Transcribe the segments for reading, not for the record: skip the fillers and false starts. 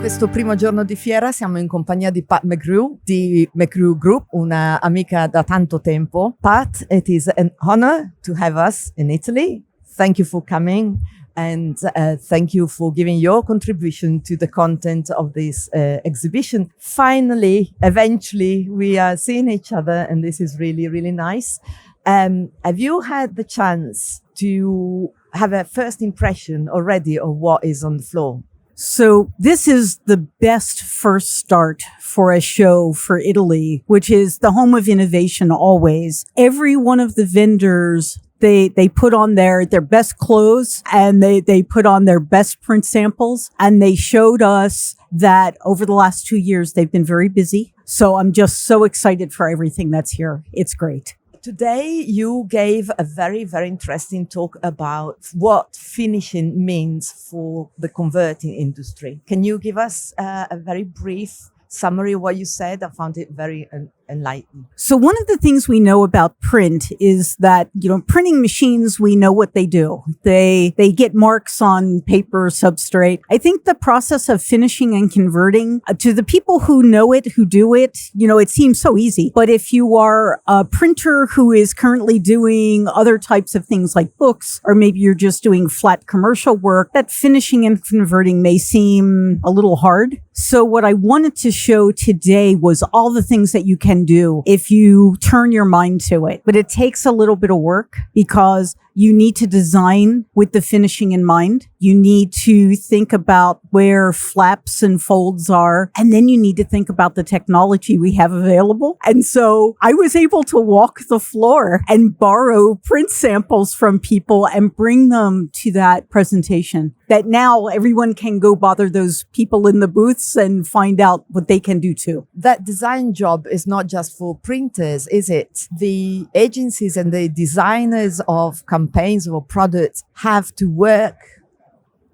Questo primo giorno di fiera siamo in compagnia di Pat McGrew di McGrew Group, una amica da tanto tempo. Pat, it is an honor to have us in Italy. Thank you for coming and thank you for giving your contribution to the content of this exhibition. Finally, eventually, we are seeing each other and this is really, really nice. Have you had the chance to have a first impression already of what is on the floor? So this is the best first start for a show for Italy, which is the home of innovation always. Every one of the vendors, they put on their best clothes and they put on their best print samples, and they showed us that over the last 2 years, they've been very busy. So I'm just so excited for everything that's here. It's great. Today, you gave a very, very interesting talk about what finishing means for the converting industry. Can you give us a very brief summary of what you said? I found it very enlightening. So one of the things we know about print is that, printing machines, we know what they do. They get marks on paper substrate. I think the process of finishing and converting, to the people who know it, who do it, it seems so easy. But if you are a printer who is currently doing other types of things like books, or maybe you're just doing flat commercial work, that finishing and converting may seem a little hard. So what I wanted to show today was all the things that you can do if you turn your mind to it. But it takes a little bit of work because you need to design with the finishing in mind. You need to think about where flaps and folds are. And then you need to think about the technology we have available. And so I was able to walk the floor and borrow print samples from people and bring them to that presentation. That now everyone can go bother those people in the booths and find out what they can do too. That design job is not just for printers, is it? The agencies and the designers of campaigns or products have to work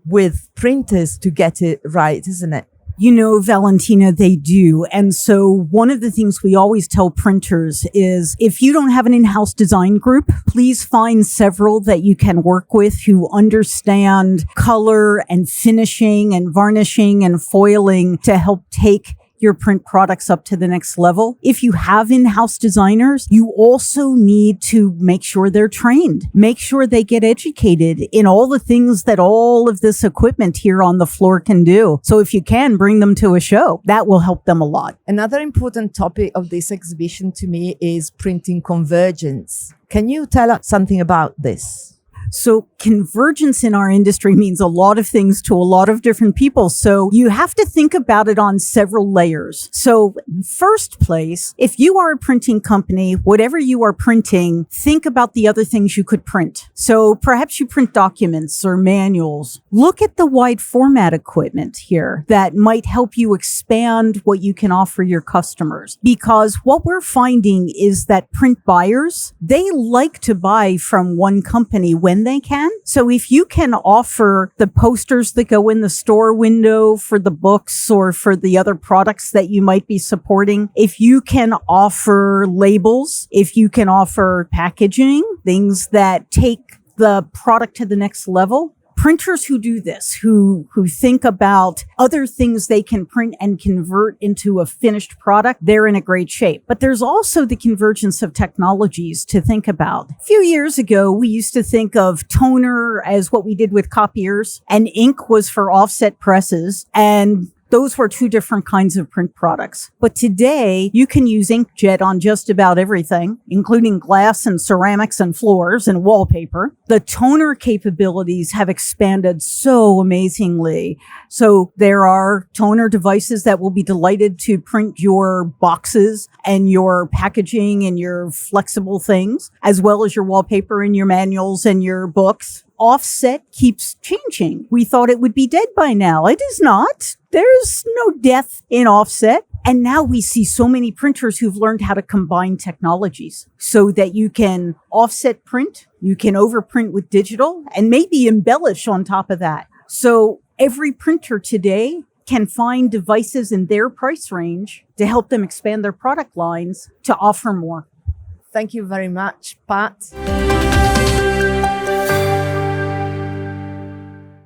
with printers to get it right, isn't it? Valentina, they do. And so one of the things we always tell printers is if you don't have an in-house design group, please find several that you can work with who understand color and finishing and varnishing and foiling to help take your print products up to the next level. If you have in-house designers, you also need to make sure they're trained. Make sure they get educated in all the things that all of this equipment here on the floor can do. So if you can, bring them to a show. That will help them a lot. Another important topic of this exhibition to me is printing convergence. Can you tell us something about this? So convergence in our industry means a lot of things to a lot of different people. So you have to think about it on several layers. So first place, if you are a printing company, whatever you are printing, think about the other things you could print. So perhaps you print documents or manuals. Look at the wide format equipment here that might help you expand what you can offer your customers. Because what we're finding is that print buyers, they like to buy from one company when they can. So if you can offer the posters that go in the store window for the books or for the other products that you might be supporting, if you can offer labels, if you can offer packaging, things that take the product to the next level, printers who do this, who think about other things they can print and convert into a finished product, they're in a great shape. But there's also the convergence of technologies to think about. A few years ago, we used to think of toner as what we did with copiers, and ink was for offset presses, and those were two different kinds of print products. But today, you can use inkjet on just about everything, including glass and ceramics and floors and wallpaper. The toner capabilities have expanded so amazingly. So there are toner devices that will be delighted to print your boxes and your packaging and your flexible things, as well as your wallpaper and your manuals and your books. Offset keeps changing. We thought it would be dead by now. It is not. There's no death in offset. And now we see so many printers who've learned how to combine technologies so that you can offset print, you can overprint with digital, and maybe embellish on top of that. So every printer today can find devices in their price range to help them expand their product lines to offer more. Thank you very much, Pat.